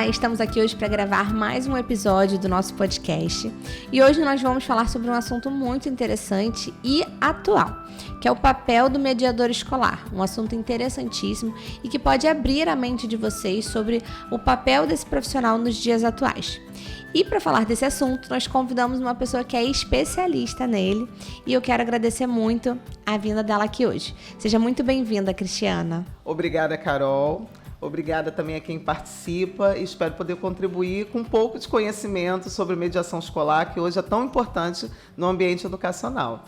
Olá, estamos aqui hoje para gravar mais um episódio do nosso podcast e hoje nós vamos falar sobre um assunto muito interessante e atual, que é o papel do mediador escolar, um assunto interessantíssimo e que pode abrir a mente de vocês sobre o papel desse profissional nos dias atuais. E para falar desse assunto, nós convidamos uma pessoa que é especialista nele e eu quero agradecer muito a vinda dela aqui hoje. Seja muito bem-vinda, Cristiana. Obrigada, Carol. Obrigada também a quem participa e espero poder contribuir com um pouco de conhecimento sobre mediação escolar, que hoje é tão importante no ambiente educacional.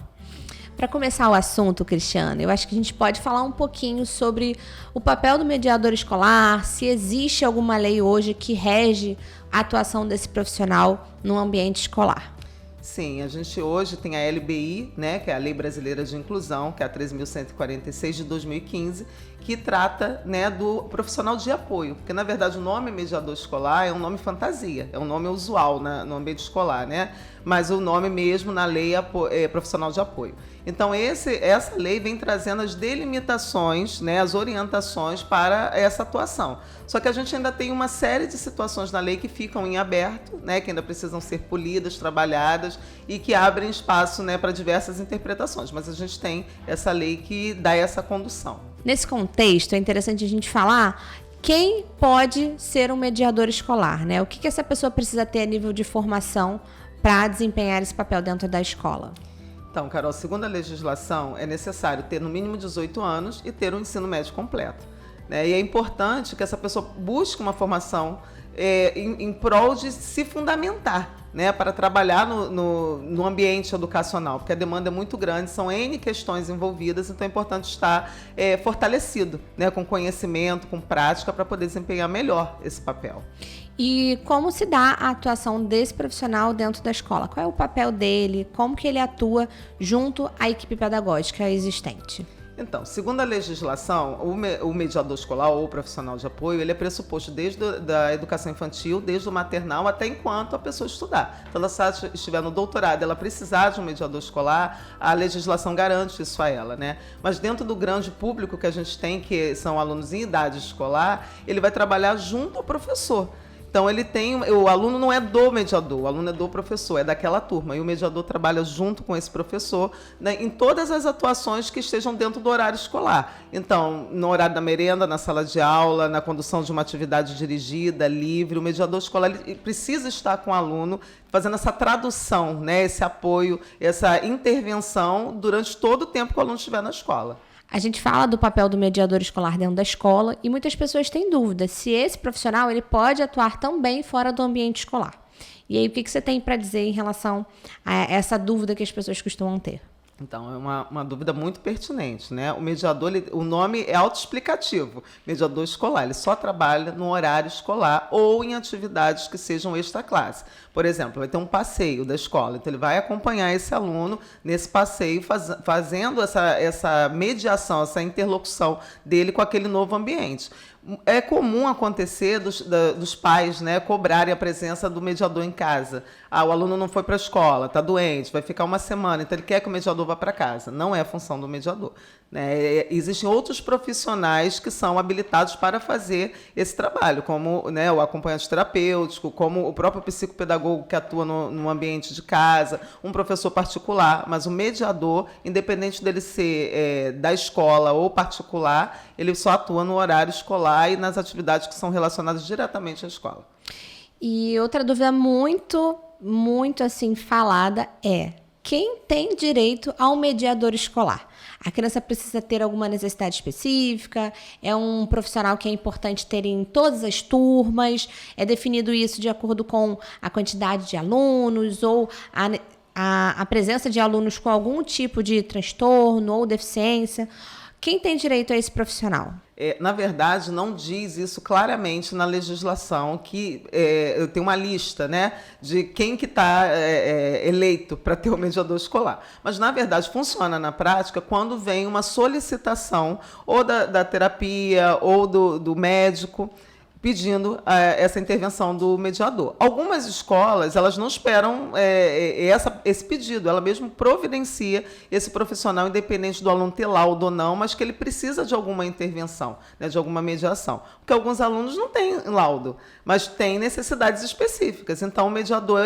Para começar o assunto, Cristiana, eu acho que a gente pode falar um pouquinho sobre o papel do mediador escolar, se existe alguma lei hoje que rege a atuação desse profissional no ambiente escolar. Sim, a gente hoje tem a LBI, né, que é a Lei Brasileira de Inclusão, que é a 13.146 de 2015, que trata, né, do profissional de apoio, porque na verdade o nome mediador escolar é um nome fantasia, é um nome usual no ambiente escolar, né? Mas o nome mesmo na lei é profissional de apoio. Então essa lei vem trazendo as delimitações, né, as orientações para essa atuação. Só que a gente ainda tem uma série de situações na lei que ficam em aberto, né, que ainda precisam ser polidas, trabalhadas e que abrem espaço, né, para diversas interpretações. Mas a gente tem essa lei que dá essa condução. Nesse contexto, é interessante a gente falar quem pode ser um mediador escolar, né? O que essa pessoa precisa ter a nível de formação para desempenhar esse papel dentro da escola? Então, Carol, segundo a legislação, é necessário ter no mínimo 18 anos e ter um ensino médio completo, né? E é importante que essa pessoa busque uma formação em prol de se fundamentar, né, para trabalhar no ambiente educacional, porque a demanda é muito grande, são N questões envolvidas, então é importante estar fortalecido, né, com conhecimento, com prática, para poder desempenhar melhor esse papel. E como se dá a atuação desse profissional dentro da escola? Qual é o papel dele? Como que ele atua junto à equipe pedagógica existente? Então, segundo a legislação, o mediador escolar ou o profissional de apoio, ele é pressuposto desde a educação infantil, desde o maternal, até enquanto a pessoa estudar. Então, se ela estiver no doutorado, ela precisar de um mediador escolar, a legislação garante isso a ela, né? Mas dentro do grande público que a gente tem, que são alunos em idade escolar, ele vai trabalhar junto ao professor. Então, o aluno não é do mediador, o aluno é do professor, é daquela turma. E o mediador trabalha junto com esse professor, né, em todas as atuações que estejam dentro do horário escolar. Então, no horário da merenda, na sala de aula, na condução de uma atividade dirigida, livre, o mediador escolar ele precisa estar com o aluno, fazendo essa tradução, né, esse apoio, essa intervenção durante todo o tempo que o aluno estiver na escola. A gente fala do papel do mediador escolar dentro da escola e muitas pessoas têm dúvidas se esse profissional ele pode atuar também fora do ambiente escolar. E aí, o que você tem para dizer em relação a essa dúvida que as pessoas costumam ter? Então, é uma dúvida muito pertinente, né? O mediador, o nome é autoexplicativo, mediador escolar, ele só trabalha no horário escolar ou em atividades que sejam extra-classe. Por exemplo, vai ter um passeio da escola, então ele vai acompanhar esse aluno nesse passeio, fazendo essa mediação, essa interlocução dele com aquele novo ambiente. É comum acontecer dos pais, né, cobrarem a presença do mediador em casa. O aluno não foi para a escola, está doente, vai ficar uma semana, então ele quer que o mediador vá para casa. Não é a função do mediador, né? Existem outros profissionais que são habilitados para fazer esse trabalho, como, né, o acompanhante terapêutico, como o próprio psicopedagogo que atua no ambiente de casa, um professor particular, mas o mediador, independente dele ser da escola ou particular, ele só atua no horário escolar e nas atividades que são relacionadas diretamente à escola. E outra dúvida muito assim falada é: quem tem direito ao mediador escolar? A criança precisa ter alguma necessidade específica? É um profissional que é importante ter em todas as turmas? É definido isso de acordo com a quantidade de alunos ou a presença de alunos com algum tipo de transtorno ou deficiência? Quem tem direito a esse profissional? Na verdade, não diz isso claramente na legislação, que tem uma lista, né, de quem que está eleito para ter o mediador escolar. Mas, na verdade, funciona na prática quando vem uma solicitação ou da terapia ou do médico pedindo essa intervenção do mediador. Algumas escolas, elas não esperam esse pedido, ela mesmo providencia esse profissional, independente do aluno ter laudo ou não, mas que ele precisa de alguma intervenção, né, de alguma mediação. Porque alguns alunos não têm laudo, mas têm necessidades específicas. Então, o mediador,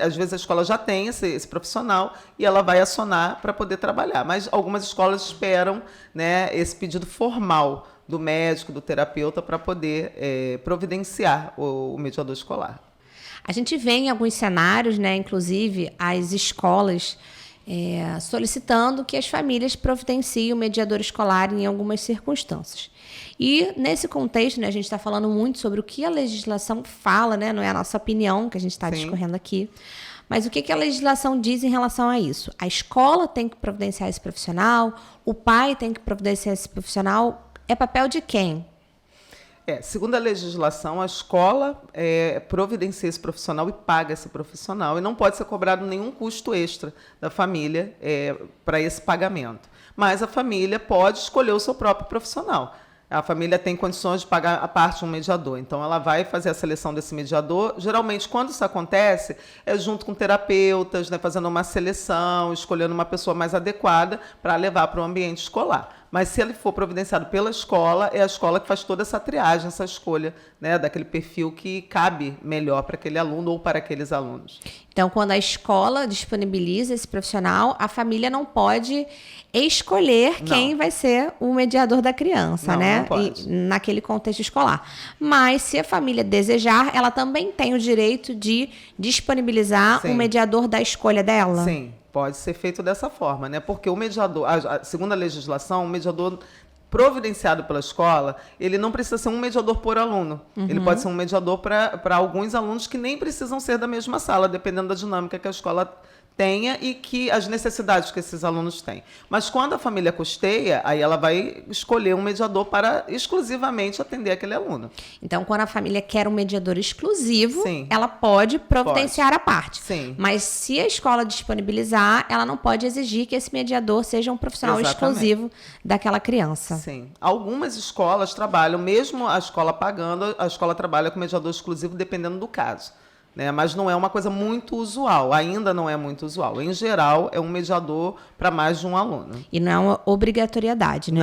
às vezes a escola já tem esse profissional e ela vai acionar para poder trabalhar. Mas algumas escolas esperam, né, esse pedido formal do médico, do terapeuta, para poder providenciar o mediador escolar. A gente vê em alguns cenários, né, inclusive as escolas solicitando que as famílias providenciem o mediador escolar em algumas circunstâncias. E nesse contexto, né, a gente está falando muito sobre o que a legislação fala, né, não é a nossa opinião que a gente está discorrendo aqui, mas o que a legislação diz em relação a isso? A escola tem que providenciar esse profissional, o pai tem que providenciar esse profissional. É papel de quem? Segundo a legislação, a escola providencia esse profissional e paga esse profissional, e não pode ser cobrado nenhum custo extra da família para esse pagamento. Mas a família pode escolher o seu próprio profissional. A família tem condições de pagar a parte de um mediador. Então, ela vai fazer a seleção desse mediador. Geralmente, quando isso acontece, é junto com terapeutas, né, fazendo uma seleção, escolhendo uma pessoa mais adequada para levar para o ambiente escolar. Mas se ele for providenciado pela escola, é a escola que faz toda essa triagem, essa escolha, né, daquele perfil que cabe melhor para aquele aluno ou para aqueles alunos. Então, quando a escola disponibiliza esse profissional, a família não pode escolher quem vai ser o mediador da criança, né? Não pode. Naquele contexto escolar. Mas, se a família desejar, ela também tem o direito de disponibilizar um mediador da escolha dela? Sim. Pode ser feito dessa forma, né? Porque o mediador, segundo a legislação, o mediador providenciado pela escola, ele não precisa ser um mediador por aluno. Ele pode ser um mediador para alguns alunos que nem precisam ser da mesma sala, dependendo da dinâmica que a escola tenha e que as necessidades que esses alunos têm. Mas quando a família custeia, aí ela vai escolher um mediador para exclusivamente atender aquele aluno. Então, quando a família quer um mediador exclusivo, ela pode providenciar a parte. Sim. Mas se a escola disponibilizar, ela não pode exigir que esse mediador seja um profissional exclusivo daquela criança. Sim. Algumas escolas trabalham, mesmo a escola pagando, a escola trabalha com mediador exclusivo dependendo do caso. Né? Mas não é uma coisa muito usual, ainda não é muito usual. Em geral, é um mediador para mais de um aluno. E não é uma obrigatoriedade, né?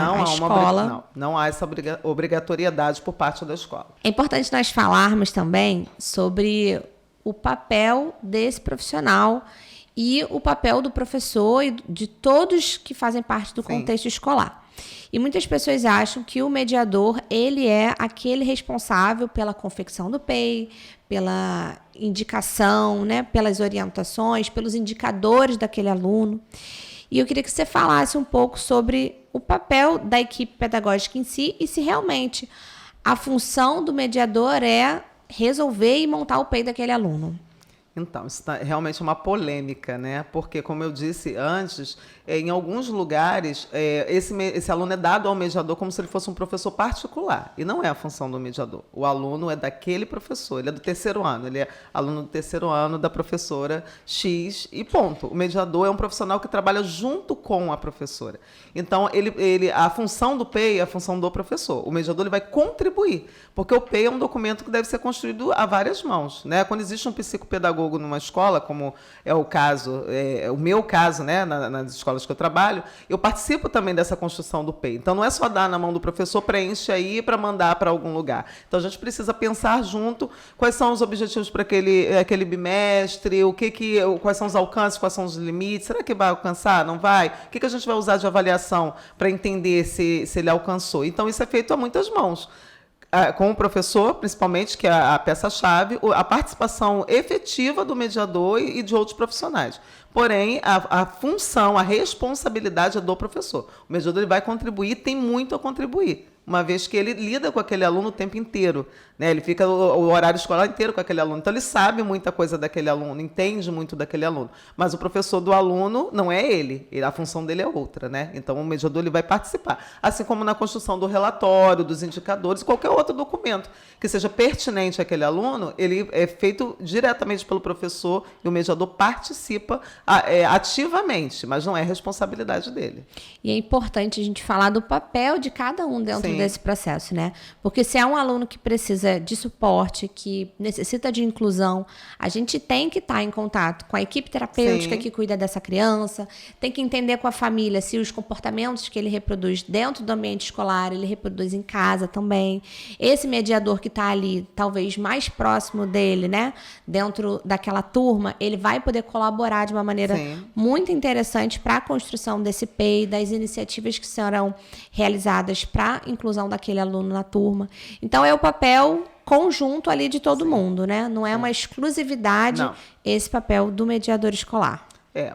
Não há essa obrigatoriedade por parte da escola. É importante nós falarmos também sobre o papel desse profissional e o papel do professor e de todos que fazem parte do contexto escolar. E muitas pessoas acham que o mediador, ele é aquele responsável pela confecção do PEI, pela indicação, né, pelas orientações, pelos indicadores daquele aluno. E eu queria que você falasse um pouco sobre o papel da equipe pedagógica em si e se realmente a função do mediador é resolver e montar o PEI daquele aluno. Então, isso realmente é uma polêmica, né? Porque, como eu disse antes, em alguns lugares, esse aluno é dado ao mediador como se ele fosse um professor particular. E não é a função do mediador. O aluno é daquele professor, ele é do terceiro ano, ele é aluno do terceiro ano da professora X e ponto. O mediador é um profissional que trabalha junto com a professora. Então, a função do PEI é a função do professor. O mediador ele vai contribuir, porque o PEI é um documento que deve ser construído a várias mãos, né? Quando existe um psicopedagogo numa escola, como é o caso, o meu caso, né, nas escolas que eu trabalho, eu participo também dessa construção do PEI. Então, não é só dar na mão do professor, preenche aí para mandar para algum lugar. Então, a gente precisa pensar junto quais são os objetivos para aquele bimestre, quais são os alcances, quais são os limites, será que vai alcançar, não vai? O que a gente vai usar de avaliação para entender se ele alcançou? Então, isso é feito a muitas mãos. Com o professor, principalmente, que é a peça-chave, a participação efetiva do mediador e de outros profissionais. Porém, a função, a responsabilidade é do professor. O mediador ele vai contribuir, tem muito a contribuir, uma vez que ele lida com aquele aluno o tempo inteiro, né? Ele fica o horário escolar inteiro com aquele aluno. Então, ele sabe muita coisa daquele aluno, entende muito daquele aluno. Mas o professor do aluno não é ele, a função dele é outra, né? Então, o mediador ele vai participar. Assim como na construção do relatório, dos indicadores, qualquer outro documento que seja pertinente àquele aluno, ele é feito diretamente pelo professor e o mediador participa ativamente, mas não é responsabilidade dele. E é importante a gente falar do papel de cada um dentro desse processo, né? Porque se é um aluno que precisa precisa de suporte, que necessita de inclusão, a gente tem que estar em contato com a equipe terapêutica que cuida dessa criança, tem que entender com a família se os comportamentos que ele reproduz dentro do ambiente escolar, ele reproduz em casa também. Esse mediador que está ali, talvez mais próximo dele, né, dentro daquela turma, ele vai poder colaborar de uma maneira muito interessante para a construção desse PEI, das iniciativas que serão realizadas para a inclusão daquele aluno na turma. Então, é o papel conjunto ali de todo mundo, né? Não é uma exclusividade esse papel do mediador escolar.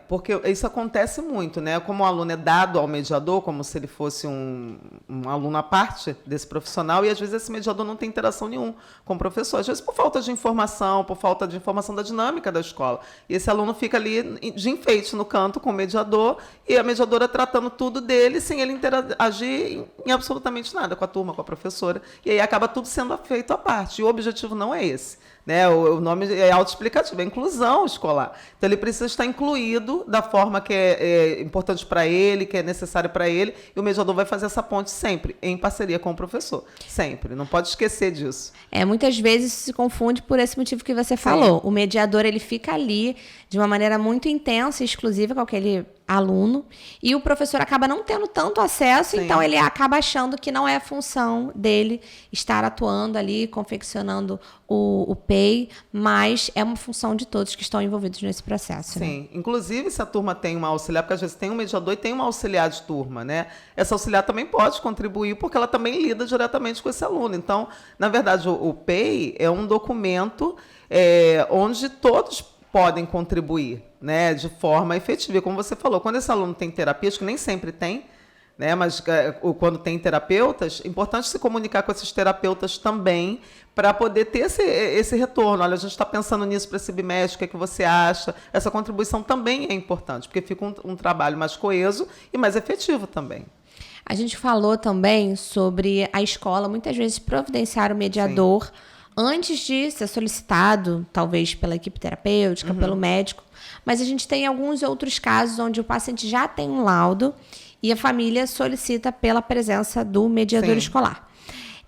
Porque isso acontece muito, né? Como o aluno é dado ao mediador, como se ele fosse um aluno à parte desse profissional, e às vezes esse mediador não tem interação nenhuma com o professor, às vezes por falta de informação da dinâmica da escola. E esse aluno fica ali de enfeite no canto com o mediador, e a mediadora tratando tudo dele, sem ele interagir em absolutamente nada com a turma, com a professora, e aí acaba tudo sendo feito à parte. E o objetivo não é esse. Né? O nome é autoexplicativo, é inclusão escolar. Então, ele precisa estar incluído da forma que é importante para ele, que é necessário para ele, e o mediador vai fazer essa ponte sempre, em parceria com o professor. Sempre. Não pode esquecer disso. Muitas vezes se confunde por esse motivo que você falou. O mediador, ele fica ali de uma maneira muito intensa e exclusiva com aquele aluno, e o professor acaba não tendo tanto acesso, então ele acaba achando que não é função dele estar atuando ali, confeccionando o PEI, mas é uma função de todos que estão envolvidos nesse processo. Sim, né? Inclusive se a turma tem uma auxiliar, porque às vezes tem um mediador e tem uma auxiliar de turma, né? Essa auxiliar também pode contribuir, porque ela também lida diretamente com esse aluno. Então, na verdade, o PEI é um documento onde todos podem contribuir, né, de forma efetiva. E como você falou, quando esse aluno tem terapia, acho que nem sempre tem, né, mas quando tem terapeutas, é importante se comunicar com esses terapeutas também para poder ter esse retorno. Olha, a gente está pensando nisso para esse bimestre, o que é que você acha? Essa contribuição também é importante, porque fica um trabalho mais coeso e mais efetivo também. A gente falou também sobre a escola, muitas vezes, providenciar o mediador antes de ser solicitado, talvez pela equipe terapêutica, pelo médico. Mas a gente tem alguns outros casos onde o paciente já tem um laudo e a família solicita pela presença do mediador escolar.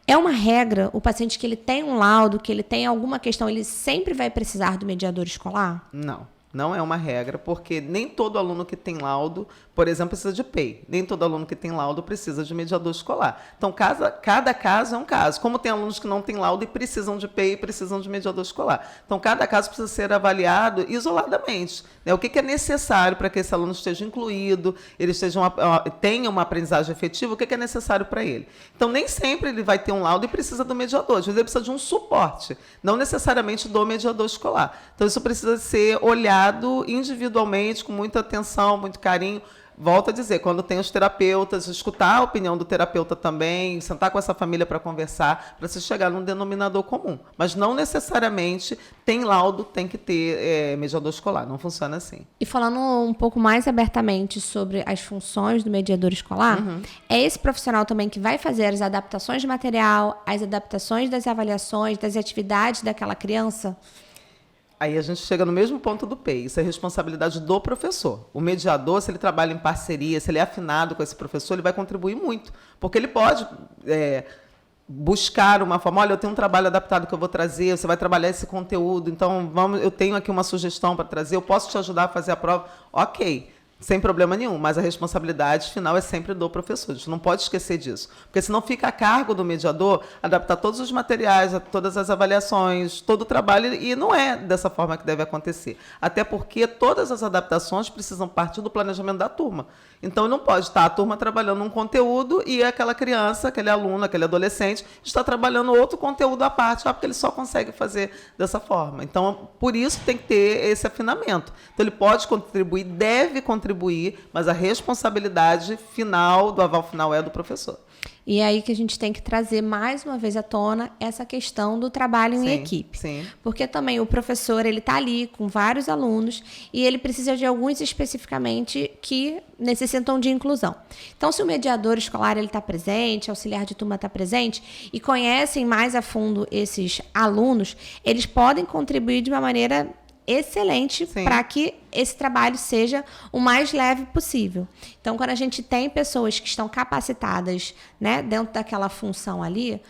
É uma regra, o paciente que ele tem um laudo, que ele tem alguma questão, ele sempre vai precisar do mediador escolar? Não é uma regra, porque nem todo aluno que tem laudo, por exemplo, precisa de PEI. Nem todo aluno que tem laudo precisa de mediador escolar. Então, cada caso é um caso. Como tem alunos que não têm laudo e precisam de PEI e precisam de mediador escolar. Então, cada caso precisa ser avaliado isoladamente, né? O que é necessário para que esse aluno esteja incluído, ele tenha uma aprendizagem efetiva, o que é necessário para ele. Então, nem sempre ele vai ter um laudo e precisa do mediador. Às vezes, ele precisa de um suporte, não necessariamente do mediador escolar. Então, isso precisa ser olhado individualmente, com muita atenção, muito carinho. Volto a dizer, quando tem os terapeutas, escutar a opinião do terapeuta também, sentar com essa família para conversar, para se chegar num denominador comum. Mas não necessariamente tem laudo, tem que ter mediador escolar. Não funciona assim. E falando um pouco mais abertamente sobre as funções do mediador escolar, é esse profissional também que vai fazer as adaptações de material, as adaptações das avaliações, das atividades daquela criança? Aí a gente chega no mesmo ponto do PEI, isso é responsabilidade do professor. O mediador, se ele trabalha em parceria, se ele é afinado com esse professor, ele vai contribuir muito, porque ele pode buscar uma forma, olha, eu tenho um trabalho adaptado que eu vou trazer, você vai trabalhar esse conteúdo, então eu tenho aqui uma sugestão para trazer, eu posso te ajudar a fazer a prova? Ok. Sem problema nenhum, mas a responsabilidade final é sempre do professor. A gente não pode esquecer disso, porque senão fica a cargo do mediador adaptar todos os materiais, todas as avaliações, todo o trabalho, e não é dessa forma que deve acontecer. Até porque todas as adaptações precisam partir do planejamento da turma. Então, não pode estar a turma trabalhando um conteúdo e aquela criança, aquele aluno, aquele adolescente, está trabalhando outro conteúdo à parte, porque ele só consegue fazer dessa forma. Então, por isso tem que ter esse afinamento. Então, ele pode contribuir, deve contribuir, mas a responsabilidade final, do aval final, é do professor. E é aí que a gente tem que trazer mais uma vez à tona essa questão do trabalho em equipe. Sim. Porque também o professor, ele está ali com vários alunos e ele precisa de alguns especificamente que necessitam de inclusão. Então, se o mediador escolar está presente, auxiliar de turma está presente e conhecem mais a fundo esses alunos, eles podem contribuir de uma maneira excelente para que esse trabalho seja o mais leve possível. Então, quando a gente tem pessoas que estão capacitadas, né, dentro daquela função ali,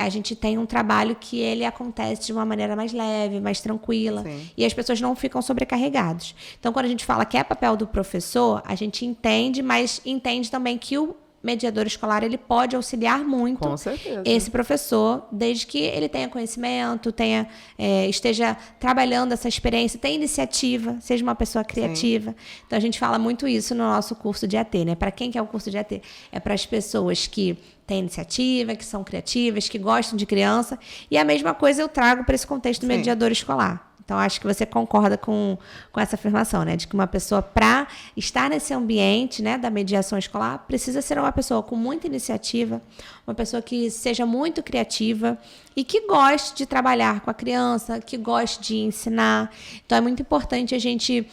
a gente tem um trabalho que ele acontece de uma maneira mais leve, mais tranquila. Sim. E as pessoas não ficam sobrecarregados. Então, quando a gente fala que é papel do professor, a gente entende, mas entende também que o mediador escolar ele pode auxiliar muito Com certeza. esse professor, desde que ele tenha conhecimento, esteja trabalhando essa experiência, tenha iniciativa, seja uma pessoa criativa. Sim. Então, a gente fala muito isso no nosso curso de AT, né? Para quem que é o curso de AT? É para as pessoas que têm iniciativa, que são criativas, que gostam de criança. E a mesma coisa eu trago para esse contexto do mediador escolar. Então, acho que você concorda com essa afirmação, né? De que uma pessoa, para estar nesse ambiente, né, da mediação escolar, precisa ser uma pessoa com muita iniciativa, uma pessoa que seja muito criativa e que goste de trabalhar com a criança, que goste de ensinar. Então, é muito importante a gente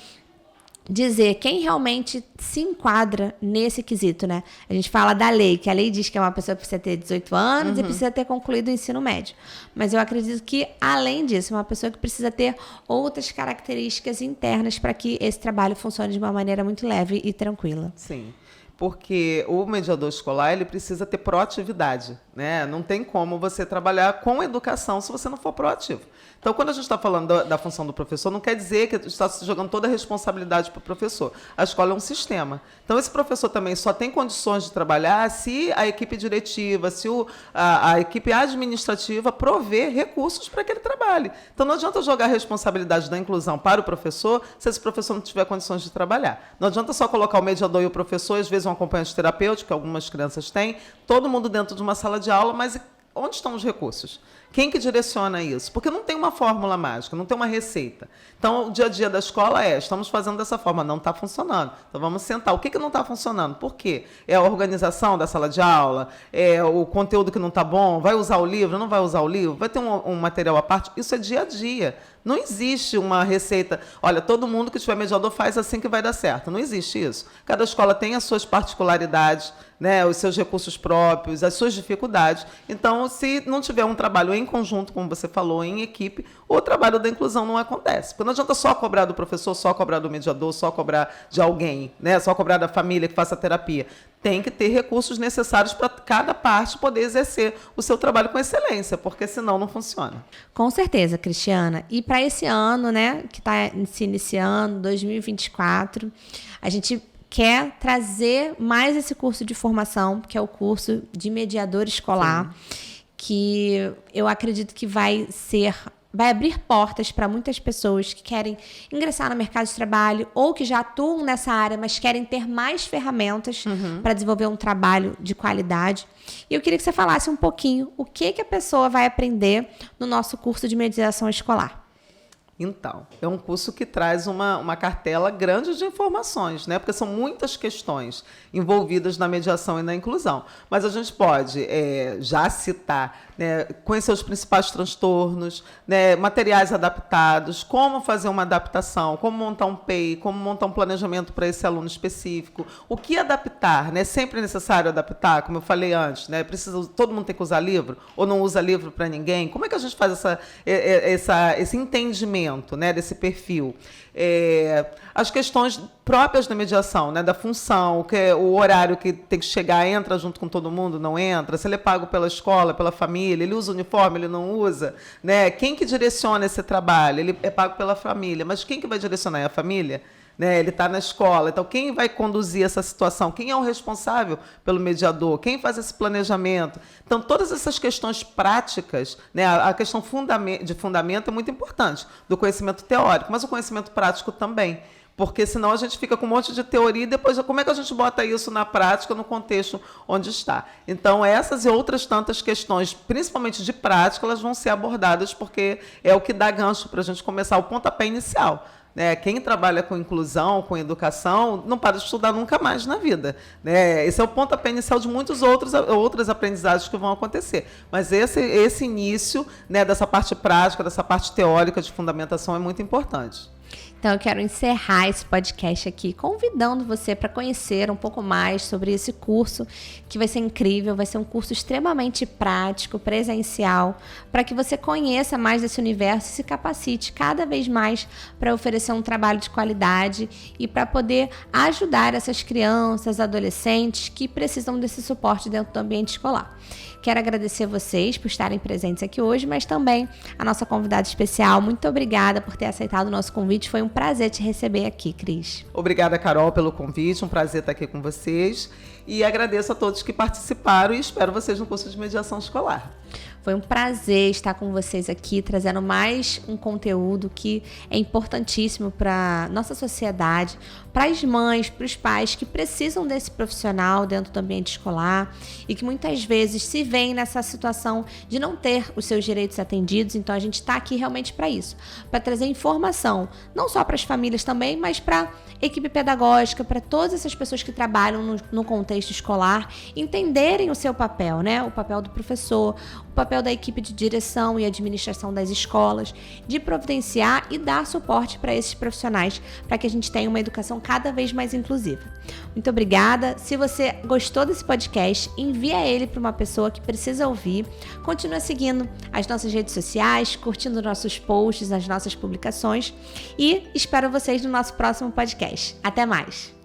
dizer quem realmente se enquadra nesse quesito, né? A gente fala da lei, que a lei diz que é uma pessoa que precisa ter 18 anos e precisa ter concluído o ensino médio. Mas eu acredito que, além disso, é uma pessoa que precisa ter outras características internas para que esse trabalho funcione de uma maneira muito leve e tranquila. Sim. Porque o mediador escolar ele precisa ter proatividade, né? Não tem como você trabalhar com educação se você não for proativo. Então, quando a gente está falando da função do professor, não quer dizer que está se jogando toda a responsabilidade para o professor. A escola é um sistema. Então, esse professor também só tem condições de trabalhar se a equipe diretiva, se a equipe administrativa prover recursos para que ele trabalhe. Então, não adianta jogar a responsabilidade da inclusão para o professor se esse professor não tiver condições de trabalhar. Não adianta só colocar o mediador e o professor, às vezes um acompanhante terapêutico, que algumas crianças têm, todo mundo dentro de uma sala de aula, mas onde estão os recursos? Quem que direciona isso? Porque não tem uma fórmula mágica, não tem uma receita. Então, o dia a dia da escola estamos fazendo dessa forma, não está funcionando. Então, vamos sentar. O que não está funcionando? Por quê? É a organização da sala de aula? É o conteúdo que não está bom? Vai usar o livro? Não vai usar o livro? Vai ter um material à parte? Isso é dia a dia. Não existe uma receita. Olha, todo mundo que tiver mediador faz assim que vai dar certo. Não existe isso. Cada escola tem as suas particularidades, né, os seus recursos próprios, as suas dificuldades. Então, se não tiver um trabalho em conjunto, como você falou, em equipe, o trabalho da inclusão não acontece. Porque não adianta só cobrar do professor, só cobrar do mediador, só cobrar de alguém, né, só cobrar da família que faça terapia. Tem que ter recursos necessários para cada parte poder exercer o seu trabalho com excelência, porque senão não funciona. Com certeza, Cristiana. E para esse ano, né, que está se iniciando, 2024, a gente quer trazer mais esse curso de formação, que é o curso de mediador escolar, que eu acredito que vai abrir portas para muitas pessoas que querem ingressar no mercado de trabalho ou que já atuam nessa área, mas querem ter mais ferramentas para desenvolver um trabalho de qualidade. E eu queria que você falasse um pouquinho o que a pessoa vai aprender no nosso curso de mediação escolar. Então, é um curso que traz uma cartela grande de informações, né? Porque são muitas questões envolvidas na mediação e na inclusão. Mas a gente pode já citar, né, conhecer os principais transtornos, né, materiais adaptados, como fazer uma adaptação, como montar um PEI, como montar um planejamento para esse aluno específico, o que adaptar, né? Sempre é necessário adaptar, como eu falei antes, né? Todo mundo tem que usar livro ou não usa livro para ninguém? Como é que a gente faz esse entendimento, né, desse perfil? As questões próprias da mediação, né, da função, o horário que tem que chegar, entra junto com todo mundo, não entra, se ele é pago pela escola, pela família, ele usa uniforme, ele não usa, né? Quem que direciona esse trabalho? Ele é pago pela família, mas quem que vai direcionar? É a família? Né, ele está na escola, então quem vai conduzir essa situação? Quem é o responsável pelo mediador? Quem faz esse planejamento? Então, todas essas questões práticas, né, a questão de fundamento é muito importante, do conhecimento teórico, mas o conhecimento prático também. Porque senão a gente fica com um monte de teoria e depois como é que a gente bota isso na prática, no contexto onde está? Então, essas e outras tantas questões, principalmente de prática, elas vão ser abordadas porque é o que dá gancho para a gente começar o pontapé inicial. Quem trabalha com inclusão, com educação, não para de estudar nunca mais na vida. Esse é o pontapé inicial de muitas outras aprendizagens que vão acontecer. Mas esse início, né, dessa parte prática, dessa parte teórica de fundamentação é muito importante. Então eu quero encerrar esse podcast aqui convidando você para conhecer um pouco mais sobre esse curso, que vai ser incrível, vai ser um curso extremamente prático, presencial, para que você conheça mais desse universo e se capacite cada vez mais para oferecer um trabalho de qualidade e para poder ajudar essas crianças, adolescentes que precisam desse suporte dentro do ambiente escolar. Quero agradecer vocês por estarem presentes aqui hoje, mas também a nossa convidada especial. Muito obrigada por ter aceitado o nosso convite. Foi um prazer te receber aqui, Cris. Obrigada, Carol, pelo convite. Um prazer estar aqui com vocês. E agradeço a todos que participaram e espero vocês no curso de mediação escolar. Foi um prazer estar com vocês aqui, trazendo mais um conteúdo que é importantíssimo para nossa sociedade, para as mães, para os pais que precisam desse profissional dentro do ambiente escolar e que muitas vezes se veem nessa situação de não ter os seus direitos atendidos. Então a gente está aqui realmente para isso, para trazer informação, não só para as famílias também, mas para a equipe pedagógica, para todas essas pessoas que trabalham no contexto escolar, entenderem o seu papel, né? O papel do professor, o papel da equipe de direção e administração das escolas, de providenciar e dar suporte para esses profissionais, para que a gente tenha uma educação cada vez mais inclusiva. Muito obrigada. Se você gostou desse podcast, envia ele para uma pessoa que precisa ouvir. Continua seguindo as nossas redes sociais, curtindo nossos posts, as nossas publicações e espero vocês no nosso próximo podcast. Até mais!